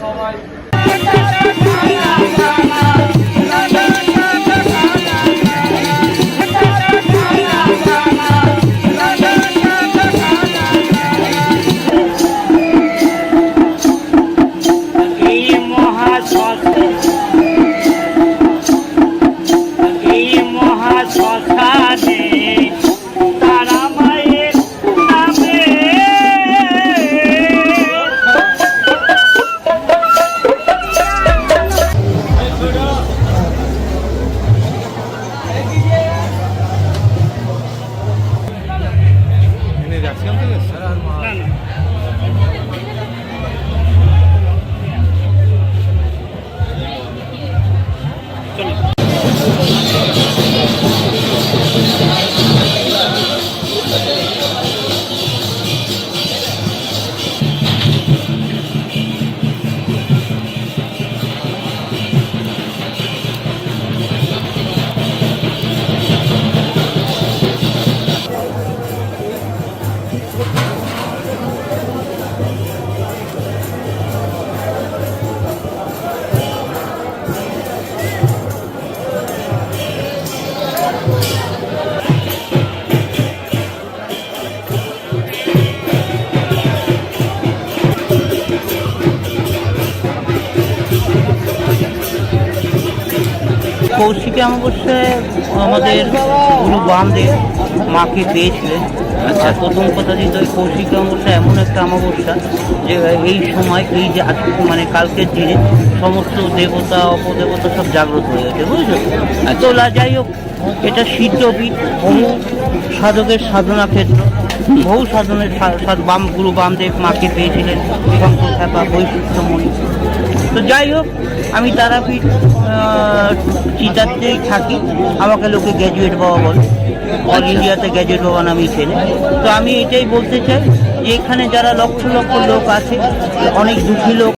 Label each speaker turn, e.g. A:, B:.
A: সবাই
B: কৌশিকী অমাবস্যায় আমাদের গুরু বামদেব মাকে পেয়েছিলেন। আচ্ছা, প্রথম কথা দিতে ওই কৌশিকী অমাবস্যা এমন একটা অমাবস্যা যে এই সময় এই যে আজকে মানে কালকের দিনে সমস্ত দেবতা অপদেবতা সব জাগ্রত হয়ে গেছে, বুঝলো? তো যাই হোক, এটা সিদ্ধপীঠ, বহু সাধকের সাধনা ক্ষেত্র, বহু সাধনের গুরু বামদেব মাকে পেয়েছিলেন শঙ্কর খ্যাপা বৈশিষ্ট্যমণি। তো যাই হোক, আমি তারাপীঠ চিতাতেই থাকি, আমাকে লোকে গ্র্যাজুয়েট বাবা বলে, অল ইন্ডিয়াতে গ্র্যাজুয়েট বাবা নামেই চেনে। তো আমি এটাই বলতে চাই যে এখানে যারা লক্ষ লক্ষ লোক আছে, অনেক দুঃখী লোক